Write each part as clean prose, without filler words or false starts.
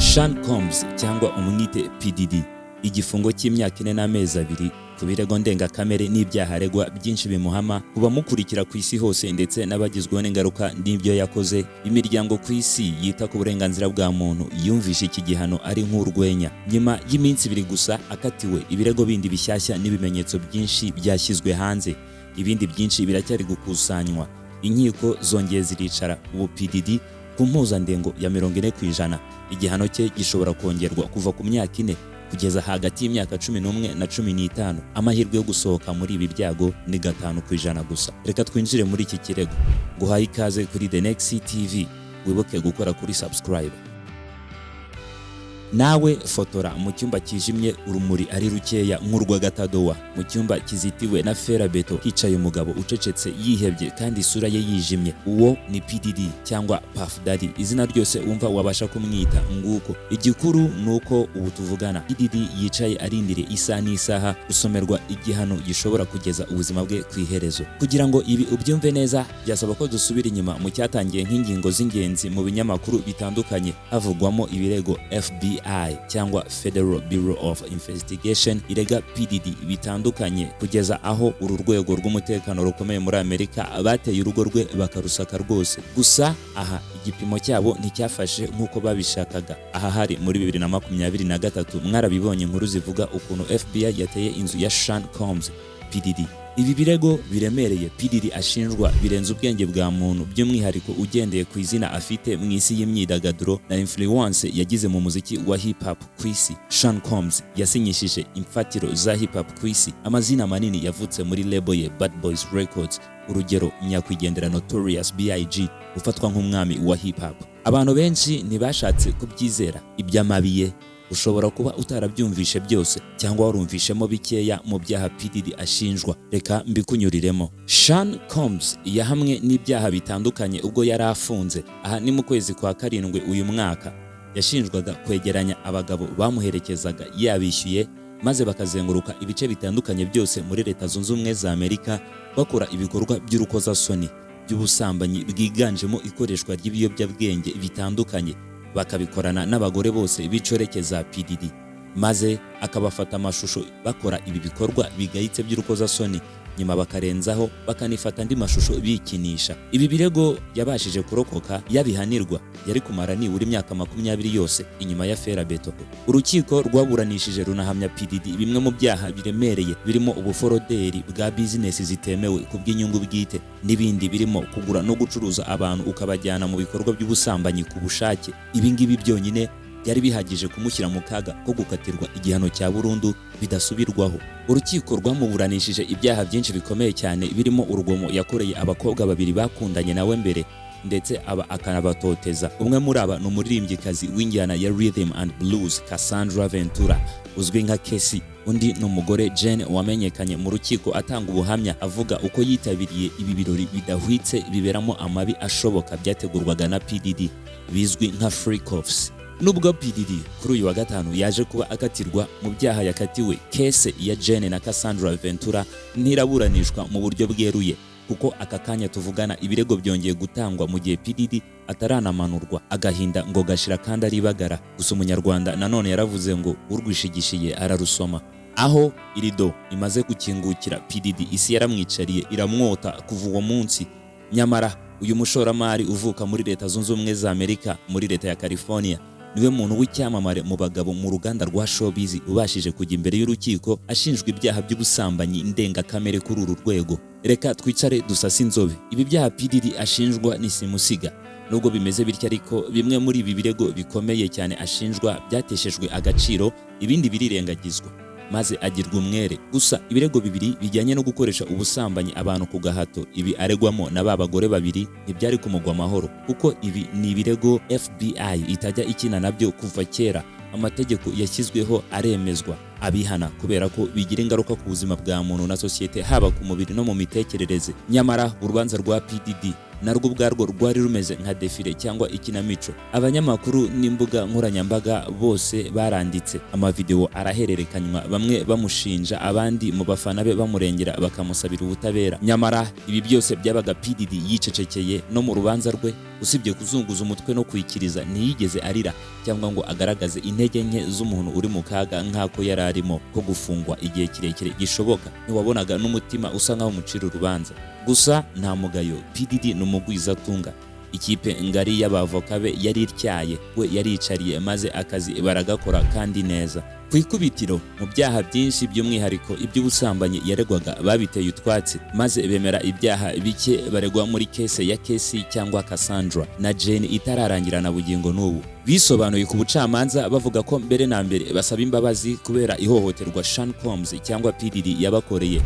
Sean Combs cyangwa umwite PDD, igifungo cy'imyaka 4 n'amezi 2 ku birego ndengakamere n'ibyaha aregwa byinshi bimuhama kuba mukurikira ku isi hose ndetse n'abagizweho n'ingaruka n'ibyo yakoze. Imiryango ku isi yita ku burenganzira bwa muntu yumvishe iki gihano ari nk'urwenya. Nyuma y'iminsi 2 gusa akatiwe, ibirego bindi bishyashya n'ibimenyetso byinshi byashyizwe hanze, ibindi byinshi biracyari gukusanywa. Inkiko zongeye ziricara, ubu PDD ku mpuzandengo ya 40%. Igihano cye gishobora kongerwa kuva ku myaka 4 kugeza hagati y'imyaka 11 na 15. Amahirwe yo gusohoka muri ibi byago ni 5% gusa. Reka twinjire muri iki kirego. Guhaye ikaze kuri The Next TV, wibuke gukora kuri subscribe. Nawe fotora mu cyumba kijimye, urumuri ari rukeya nk'urwa gatadowa. Mu cyumba kizitiwe na ferabeto hicaye umugabo ucecetse yihebye kandi isura ye yijimye. Uwo ni PDD cyangwa Puff Daddy, izina ryose wumva wabasha kumwita nguko. Igikuru nuko ubu tuvugana PDD yicaye arindire isaha n'isaha gusomerwa igihano gishobora kugeza ubuzima bwe ku iherezo. Kugira ngo ibi ubyumve neza, byasaba ko dusubira inyuma mu cyatangiye nk'ingingo z'ingenzi mu binyamakuru bitandukanye, havugwamo ibirego FBI cyangwa Federal Bureau of Investigation irega PDD bitandukanye, kugeza aho uru rwego rw'umutekano rukomeye muri Amerika bateye urugo rwe bakarusaka rwose. Gusa aha igipimo cyabo nticyafashe nk'uko babishakaga. Aha hari muri 2023 mwarabibonye inkuru zivuga ukuntu FBI yateye inzu ya Sean Combs PDD. Ibi birego biremereye PDD ashinjwa birenze ubwenge bwa muntu, by'umwihariko ugendeye ku izina afite mu isi y'imyidagaduro na influence yagize mu muziki wa hip hop ku isi. Sean Combs yasinyishije imfatiro za hip hop ku isi, amazina manini yavutse muri label ye Bad Boys Records, urugero nyakwigendera Notorious B.I.G. ufatwa nk'umwami wa hip hop. Abantu benshi ntibashatse kubyizera iby'amabiye. Ushobora kuba utarabyumvishe byose cyangwa warumvishemo bikeya mu byaha PDD ashinjwa. Reka mbikunyuriremo. Sean Combs yahamwe n'ibyaha bitandukanye ubwo yari afunze. Aha ni mu kwezi kwa 7 uyu mwaka. Yashinjwaga kwegeranya abagabo bamuherekezaga yabishyuye, maze bakazenguruka ibice bitandukanye byose muri Leta Zunze Ubumwe za Amerika bakora ibikorwa by'urukozasoni by'ubusambanyi bwiganjemo ikoreshwa ry'ibiyobyabwenge bitandukanye, bakabikorana n'abagore bose bicorekeza PDD, maze akabafata amashusho bakora ibi bikorwa bigayitse by'urukozasoni, nyuma bakarenzaho bakanifata andi mashusho bikinisha. Ibi birego yabashije kurokoka, yabihanirwa yari kumara nibura imyaka 20 yose inyuma ya ferabeto. Urukiko rwaburanishije runahamya PDD bimwe mu byaha biremereye birimo ubuforoderi bwa business zitemewe ku bw'inyungu bwite, n'ibindi birimo kugura no gucuruza abantu ukabajyana mu bikorwa by'ubusambanyi ku bushake. Ibi ngibi byonyine yari bihagije kumushyira mu kaga ko gukatirwa igihano cya burundu bidasubirwaho. Urukiko rwamuburanishije ibyaha byinshi bikomeye cyane birimo urugomo yakoreye abakobwa 2 bakundanye nawe mbere, ndetse akanabatoteza. Umwe muri aba ni umuririmbyikazi w'injyana ya Rhythm and Blues Cassandra Ventura uzwi nka Casey. Undi ni umugore Jane wamenyekanye mu rukiko atanga ubuhamya avuga uko yitabiriye ibi birori bidahwitse biberamo amabi ashoboka byategurwaga na PDD bizwi nka freak offs. Nubwo PDD kuri uyu wa 5 yaje kuba akatirwa mu byaha yakatiwe, case ya Jane na Cassandra Ventura ntiraburanishwa mu buryo bweruye, kuko aka kanya tuvugana ibirego byongeye gutangwa mu gihe PDD ataranamanurwa. Agahinda ngo gashira kandi aribagara. Gusa umunyarwanda nanone yaravuze ngo urwishigishiye ararusoma. Aho irido imaze gukingukira PDD, isi yaramwicariye iramwota kuva uwo munsi. Nyamara uyu mushoramari uvuka muri Leta Zunze Ubumwe za Amerika muri Leta ya California niwe muntu w'icyamamare mu bagabo mu ruganda rwa showbiz ubashije kujya imbere y'urukiko ashinjwa ibyaha by'ubusambanyi ndengakamere kuri uru rwego. Reka twicare dusase inzobe. Ibi byaha PDD ashinjwa ni simusiga. Nubwo bimeze bityo ariko bimwe muri ibi birego bikomeye cyane ashinjwa byateshejwe agaciro, ibindi birirengagizwa maze agirwa umwere. Gusa ibirego 2 bijyanye no gukoresha ubusambanyi abantu ku gahato ibi aregwamo na babagore 2 ntibyari kumugwa amahoro, kuko ibi ni ibirego FBI itajya ikina nabyo kuva kera. Amategeko yashyizweho aremezwa abihana kubera ko bigira ingaruka ku buzima bwa muntu na societe, haba ku mubiri no mu mitekerereze. Nyamara urubanza rwa PDD narwo ubwarwo rwari rumeze nka defile cyangwa ikinamico. Abanyamakuru n'imbuga nkoranyambaga bose baranditse, amavideo arahererekanywa, bamwe bamushinja abandi mu bafana be bamurengera bakamusabira ubutabera. Nyamara ibi byose byabaga PDD yicecekeye, no mu rubanza rwe usibye kuzunguza umutwe no kwikiriza ntiyigeze arira cyangwa ngo agaragaze intege nke z'umuntu uri mu kaga nk'ako yari arimo ko gufungwa igihe kirekire gishoboka. Ntiwabonaga n'umutima usa nk'aho umucira urubanza. Gusa nta mugayo, PDD ni umugwizatunga. Ikipe ngari y'abavoka be yari ityaye, we yaricariye maze akazi baragakora kandi neza. Ku ikubitiro mu byaha byinshi by'umwihariko iby'ubusambanyi yaregwaga babiteye utwatsi, maze bemera ibyaha bike baregwa muri kese ya Casey cyangwa Cassandra na Jane itararangira na bugingo n'ubu. Bisobanuye ku bucamanza bavuga ko mbere na mbere basaba imbabazi kubera ihohoterwa Sean Combs cyangwa PDD yabakoreye.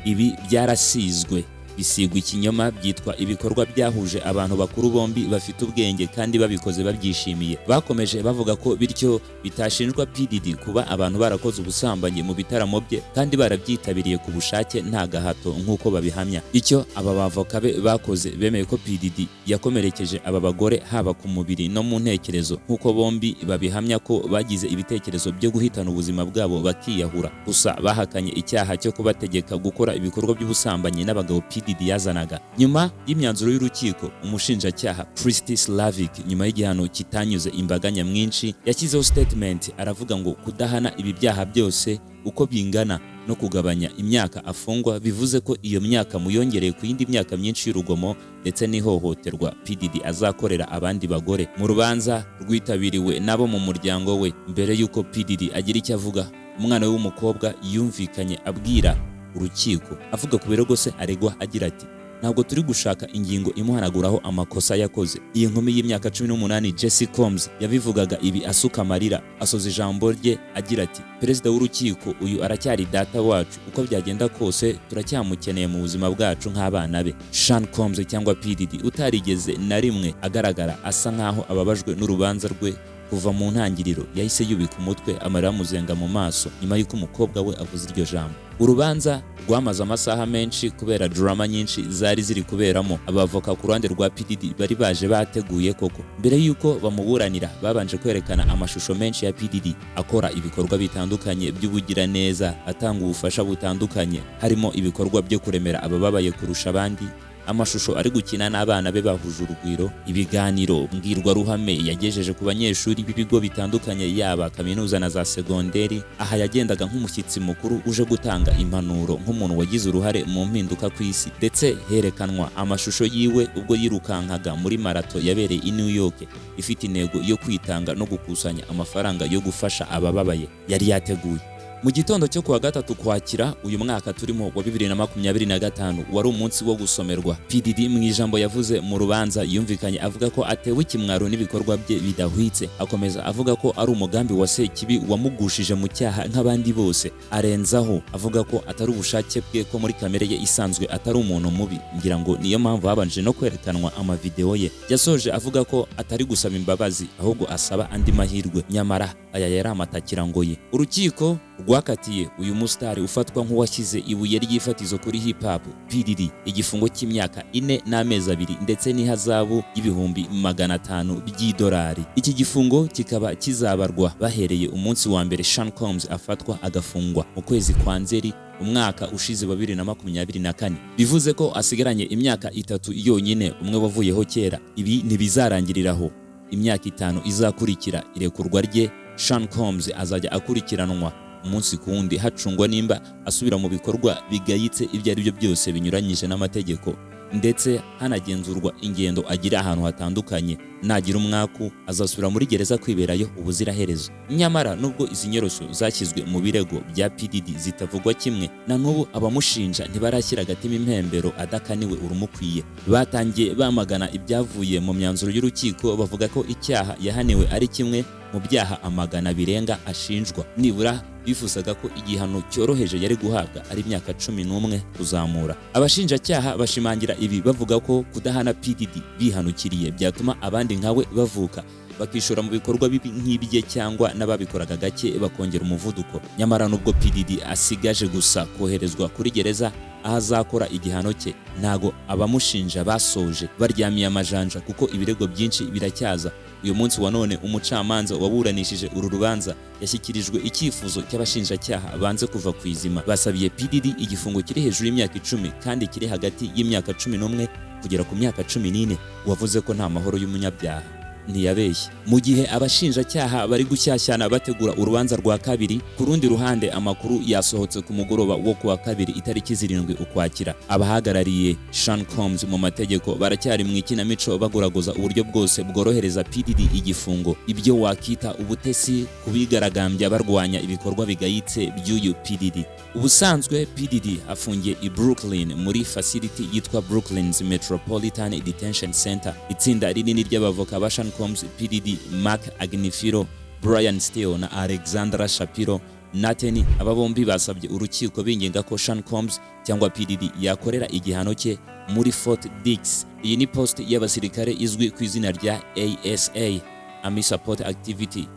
Ibi byarasizwe bisigwa ikinyoma, byitwa ibikorwa byahuje abantu bakuru bombi bafite ubwenge kandi babikoze babyishimiye. Bakomeje bavuga ko bityo bitashinjwa PDD kuba abantu barakoze ubusambanyi mu bitaramo bye kandi barabyitabiriye ku bushake nta gahato nk'uko babihamya. Icyo aba bavoka be bakoze, bemeye ko PDD yakomerekeje aba bagore haba ku mubiri no mu ntekerezo, nk'uko bombi babihamya ko bagize ibitekerezo byo guhitana ubuzima bwabo bakiyahura. Gusa bahakanye icyaha cyo kubategeka gukora ibikorwa by'ubusambanyi n'abagabo DIDDY yazanaga. Nyuma y'imyanzuro y'urukiko, umushinjacyaha Christy Slavic, nyuma y'igihano kitanyuze imbaga nyamwinshi, yashyizeho statement aravuga ngo kudahana ibi byaha byose uko bingana no kugabanya imyaka afungwa, bivuze ko iyo myaka muyongereye ku yindi myaka myinshi y'urugomo ndetse n'ihohoterwa PDD azakorera abandi bagore. Mu rubanza rwitabiriwe nabo mu muryango we, mbere y'uko PDD agira icyo avuga, umwana w'umukobwa yumvikanye abwira urukiko avuga ku birego se aregwa agira ati, ntabwo turi gushaka ingingo imuhanaguraho amakosa yakoze. Iyi nkumi y'imyaka 18 Jesse Combs yabivugaga ibi asuka amarira, asoza ijambo rye agira ati, perezida w'urukiko, uyu aracyari data wacu, uko byagenda kose turacyamukeneye mu buzima bwacu nk'abana be. Sean Combs cyangwa PDD utarigeze na rimwe agaragara asa nkaho ababajwe n'urubanza rwe kuva mu ntangiriro, yahise yubika umutwe amarira amuzenga mu maso nyuma y'uko umukobwa we avuze iryo jambo. Urubanza rwamaze amasaha menshi kubera drama nyinshi zari ziri kuberamo. Abavoka ku ruhande rwa PDD bari baje bateguye koko. Mbere y'uko bamuburanira babanje kwerekana amashusho menshi ya PDD akora ibikorwa bitandukanye by'ubugiraneza, atanga ubufasha butandukanye, harimo ibikorwa byo kuremera abababaye kurusha abandi, amashusho ari gukina n'abana be bahuje urugwiro, ibiganiro mbwirwaruhame yagejeje ku banyeshuri b'ibigo bitandukanye yaba kaminuza na za segonderi. Aha yagendaga nk'umushyitsi mukuru uje gutanga impanuro nk'umuntu wagize uruhare mu mpinduka ku isi. Ndetse herekanwa amashusho yiwe ubwo yirukankaga muri marato yabereye i New York ifite intego yo kwitanga no gukusanya amafaranga yo gufasha abababaye yari yateguye. Mu gitondo cyo kuwa gatatu Ukwakira uyu mwaka turimo wa 2025 wari umunsi wo gusomerwa. PDD mu ijambo yavuze mu rubanza yumvikanye avuga ko atewe ikimwaro n'ibikorwa bye bidahwitse. Akomeza avuga ko ari umugambi wa Sekibi wamugushije mu cyaha nk'abandi bose. Arenzaho avuga ko atari ubushake bwe, ko muri kamere ye isanzwe atari umuntu mubi. Ngira ngo niyo mpamvu habanje no kwerekanwa amavideo ye. Yasoje avuga ko atari gusaba imbabazi ahubwo asaba andi mahirwe. Nyamara aya yari amatakira ngo ye. Urukiko rwakatiye uyu mustari ufatwa nk'uwashyize ibuye ry'ifatizo kuri hip hop PDD igifungo cy'imyaka 4 n'amezi 2 ndetse n'ihazabu y'ibihumbi 500 by'idolari. Iki gifungo kikaba kizabarwa bahereye umunsi wa mbere Sean Combs afatwa agafungwa mu kwezi kwa Nzeri umwaka ushize wa 2024. Bivuze ko asigaranye imyaka 3 yonyine, umwe wavuyeho kera. Ibi ntibizarangiriraho. Imyaka 5 izakurikira irekurwa rye, Sean Combs azajya akurikiranwa umunsi ku wundi hacungwa nimba asubira mu bikorwa bigayitse ibyo ari byo byose binyuranyije n'amategeko, ndetse hanagenzurwa ingendo agira ahantu hatandukanye. Nagira umwaku azasubira muri gereza kwiberayo ubuziraherezo. Nyamara nubwo izi nyoroshyo zashyizwe mu birego bya PDD zitavugwa kimwe, na n'ubu abamushinja ntibarashyira agatima impembero adakaniwe urumukwiye. Batangiye bamagana ibyavuye mu myanzuro y'urukiko, bavuga ko icyaha yahaniwe ari kimwe mu byaha amagana birenga ashinjwa. Nibura bifuzaga ko igihano cyoroheje yari guhabwa ari imyaka 11 kuzamura. Abashinjacyaha bashimangira ibi bavuga ko kudahana PDD bihanukiriye byatuma abandi nkawe bavuka. bakishora mu bikorwa bibi nk'ibye cyangwa n'ababikoraga gake bakongera umuvuduko. Nyamara nubwo PDD asigaje gusa koherezwa kuri gereza aho azakora igihano cye, ntago abamushinja basoje baryamiye amajanja kuko ibirego byinshi biracyaza. Uyu munsi wa none umucamanza waburanishije uru rubanza yashyikirijwe icyifuzo cy'abashinjacyaha banze kuva ku izima. Basabiye PDD igifungo kiri hejuru y'imyaka 10 kandi kiri hagati y'imyaka 11 kugera ku myaka 14. Wavuze ko nta mahoro y'umunyabyaha ntiyabeshye. Mu gihe abashinjacyaha bari gushyashyana bategura urubanza rwa kabiri, ku rundi ruhande amakuru yasohotse ku mugoroba wo kuwa kabiri itariki 7 Ukwakira. Abahagarariye Sean Combs mu mategeko baracyari mu ikinamico baguraguza uburyo bwose bworohereza PDD igifungo, ibyo wakita ubutesi kubigaragambya barwanya ibikorwa bigayitse by'uyu PDD. Ubusanzwe PDD afungiye i Brooklyn muri facility yitwa Brooklyn's Metropolitan Detention Center. Itsinda rinini ry'abavoka ba Sean Combs, PDD, Mark Agnifilo, Brian Steele na Alexandra Shapiro Nathan, aba bombi basabye urukiko binginga ko Sean Combs cyangwa PDD yakorera igihano cye muri Fort Dix. Iyi ni post y'abasirikare izwi ku izina rya ASA, Army Support Activity.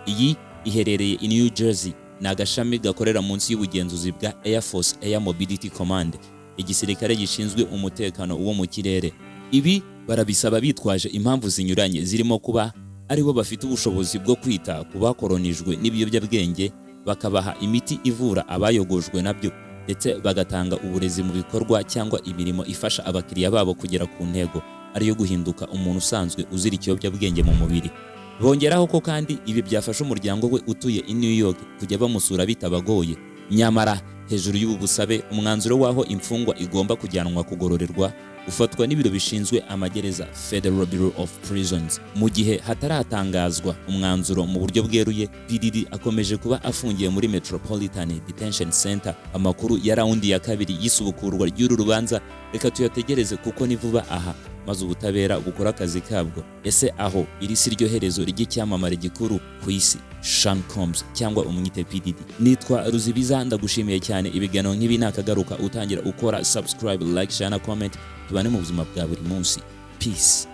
Iyi iherereye i New Jersey, ni agashami gakorera munsi y'ubugenzuzi bwa Air Force Air Mobility Command, igisirikare gishinzwe umutekano wo mu kirere. Ibi barabisaba bitwaje impamvu zinyuranye, zirimo kuba aribo bafite ubushobozi bwo kwita ku bakoronijwe n'ibiyobyabwenge, bakabaha imiti ivura abayogojwe nabyo, ndetse bagatanga uburezi mu bikorwa cyangwa imirimo ifasha abakiriya babo kugera ku ntego ariyo guhinduka umuntu usanzwe uzira ikiyobyabwenge mu mubiri. Bongeraho ko kandi ibi byafasha umuryango we utuye i New York kujya bamusura bitabagoye. Nyamara hejuru y'ubu busabe, umwanzuro waho imfungwa igomba kujyanwa kugororerwa ufatwa n'ibiro bishinzwe amagereza Federal Bureau of Prisons. Mu gihe hataratangazwa umwanzuro mu buryo bweruye, PDD akomeje kuba afungiye muri Metropolitan Detention Center. Amakuru ya raundi ya kabiri y'isubukurwa ry'uru rubanza reka tuyategereze kuko ni vuba aha, maze ubutabera bukora akazi kabwo. Ese aho iri si ryo herezo ry'icyamamare gikuru ku isi Sean Combs cyangwa umwite PDD? Nitwa Ruzibiza, ndagushimiye cyane. Ibiganiro nk'ibi nakagaruka utangira ukora subscribe, like, share na comment. Tubane mu buzima bwa buri munsi. Peace.